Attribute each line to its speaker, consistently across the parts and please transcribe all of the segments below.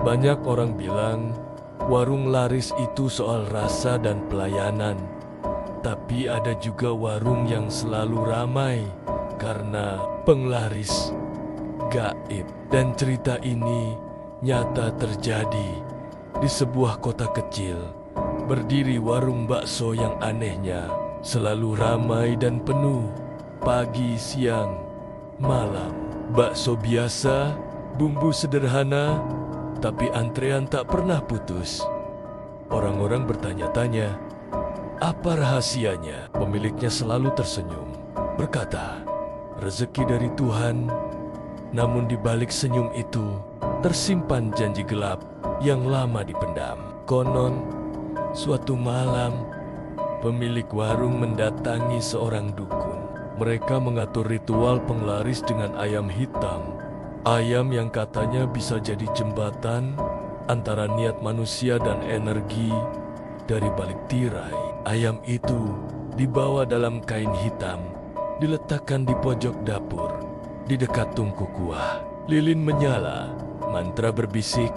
Speaker 1: Banyak orang bilang warung laris itu soal rasa dan pelayanan. Tapi ada juga warung yang selalu ramai karena penglaris gaib. Dan cerita ini nyata terjadi di sebuah kota kecil. Berdiri warung bakso yang anehnya selalu ramai dan penuh pagi, siang, malam. Bakso biasa, bumbu sederhana, tapi antrean tak pernah putus. Orang-orang bertanya-tanya, apa rahasianya? Pemiliknya selalu tersenyum, berkata, rezeki dari Tuhan. Namun di balik senyum itu, tersimpan janji gelap yang lama dipendam. Konon, suatu malam, pemilik warung mendatangi seorang dukun. Mereka mengatur ritual penglaris dengan ayam hitam. Ayam yang katanya bisa jadi jembatan antara niat manusia dan energi dari balik tirai. Ayam itu dibawa dalam kain hitam, diletakkan di pojok dapur, di dekat tungku kuah. Lilin menyala, mantra berbisik,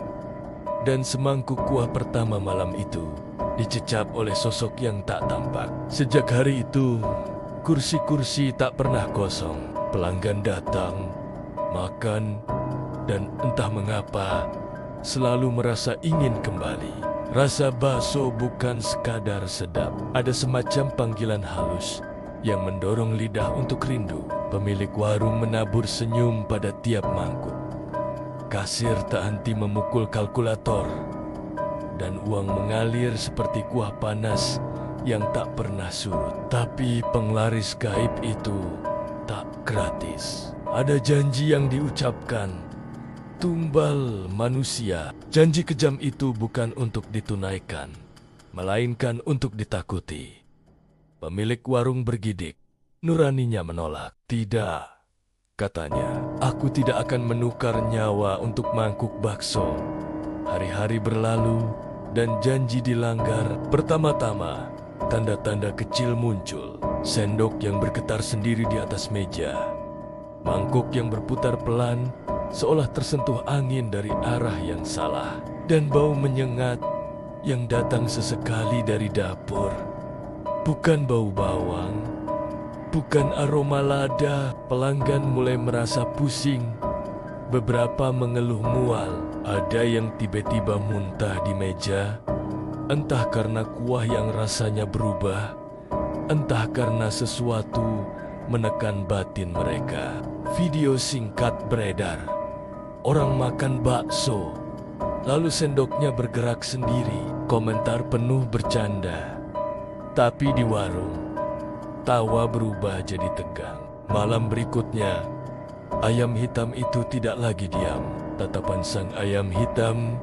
Speaker 1: dan semangkuk kuah pertama malam itu dicecap oleh sosok yang tak tampak. Sejak hari itu, kursi-kursi tak pernah kosong. Pelanggan datang, makan, dan entah mengapa selalu merasa ingin kembali. Rasa bakso bukan sekadar sedap. Ada semacam panggilan halus yang mendorong lidah untuk rindu. Pemilik warung menabur senyum pada tiap mangkuk. Kasir tak henti memukul kalkulator, dan uang mengalir seperti kuah panas yang tak pernah surut. Tapi penglaris gaib itu tak gratis. Ada janji yang diucapkan, tumbal manusia. Janji kejam itu bukan untuk ditunaikan, melainkan untuk ditakuti. Pemilik warung bergidik. Nuraninya menolak. Tidak, katanya, aku tidak akan menukar nyawa untuk mangkuk bakso. Hari-hari berlalu dan janji dilanggar. Pertama-tama, tanda-tanda kecil muncul. Sendok yang bergetar sendiri di atas meja. Mangkuk yang berputar pelan, seolah tersentuh angin dari arah yang salah. Dan bau menyengat yang datang sesekali dari dapur. Bukan bau bawang, bukan aroma lada. Pelanggan mulai merasa pusing. Beberapa mengeluh mual. Ada yang tiba-tiba muntah di meja, entah karena kuah yang rasanya berubah, entah karena sesuatu menekan batin mereka. Video singkat beredar. Orang makan bakso, lalu sendoknya bergerak sendiri. Komentar penuh bercanda. Tapi di warung, tawa berubah jadi tegang. Malam berikutnya, ayam hitam itu tidak lagi diam. Tatapan sang ayam hitam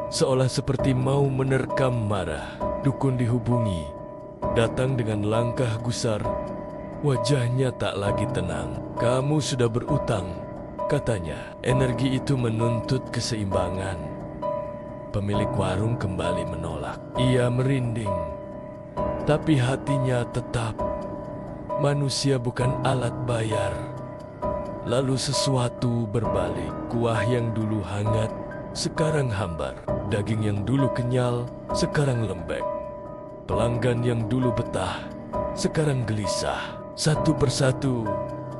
Speaker 1: seolah seperti mau menerkam marah. Dukun dihubungi, datang dengan langkah gusar. Wajahnya tak lagi tenang. Kamu sudah berutang, katanya. Energi itu menuntut keseimbangan. Pemilik warung kembali menolak. Ia merinding, tapi hatinya tetap. Manusia bukan alat bayar. Lalu sesuatu berbalik. Kuah yang dulu hangat, sekarang hambar. Daging yang dulu kenyal, sekarang lembek. Pelanggan yang dulu betah, sekarang gelisah. Satu persatu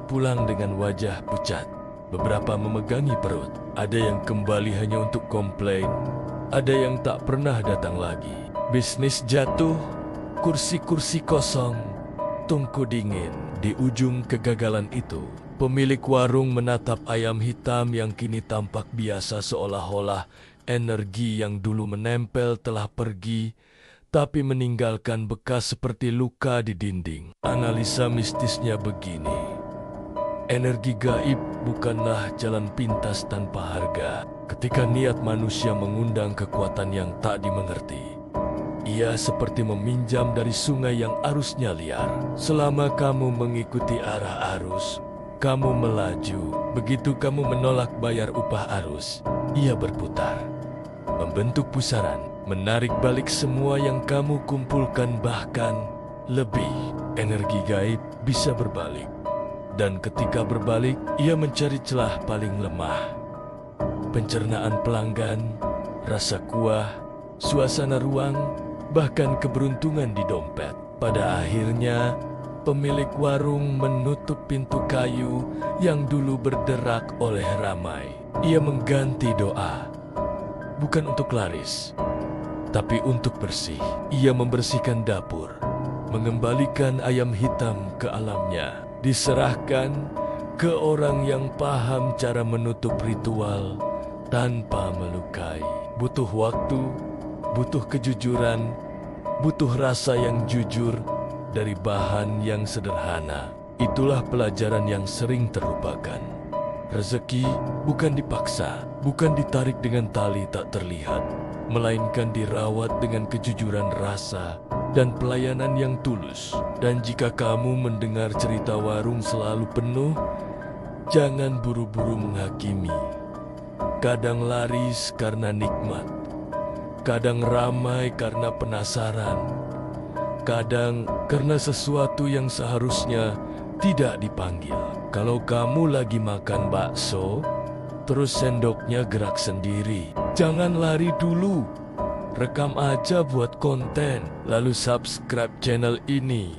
Speaker 1: pulang dengan wajah pucat. Beberapa memegangi perut. Ada yang kembali hanya untuk komplain. Ada yang tak pernah datang lagi. Bisnis jatuh, kursi-kursi kosong, tungku dingin. Di ujung kegagalan itu, pemilik warung menatap ayam hitam yang kini tampak biasa, seolah-olah energi yang dulu menempel telah pergi, tapi meninggalkan bekas seperti luka di dinding. Analisa mistisnya begini. Energi gaib bukanlah jalan pintas tanpa harga. Ketika niat manusia mengundang kekuatan yang tak dimengerti, ia seperti meminjam dari sungai yang arusnya liar. Selama kamu mengikuti arah arus, kamu melaju. Begitu kamu menolak bayar upah arus, ia berputar, membentuk pusaran, menarik balik semua yang kamu kumpulkan, bahkan lebih. Energi gaib bisa berbalik. Dan ketika berbalik, ia mencari celah paling lemah. Pencernaan pelanggan, rasa kuah, suasana ruang, bahkan keberuntungan di dompet. Pada akhirnya, pemilik warung menutup pintu kayu yang dulu berderak oleh ramai. Ia mengganti doa, bukan untuk laris, tapi untuk bersih. Ia membersihkan dapur, mengembalikan ayam hitam ke alamnya, diserahkan ke orang yang paham cara menutup ritual tanpa melukai. Butuh waktu, butuh kejujuran, butuh rasa yang jujur dari bahan yang sederhana. Itulah pelajaran yang sering terlupakan. Rezeki bukan dipaksa, bukan ditarik dengan tali tak terlihat, melainkan dirawat dengan kejujuran rasa dan pelayanan yang tulus. Dan jika kamu mendengar cerita warung selalu penuh, jangan buru-buru menghakimi. Kadang laris karena nikmat, kadang ramai karena penasaran, kadang karena sesuatu yang seharusnya tidak dipanggil. Kalau kamu lagi makan bakso, terus sendoknya gerak sendiri, jangan lari dulu. Rekam aja buat konten, lalu subscribe channel ini.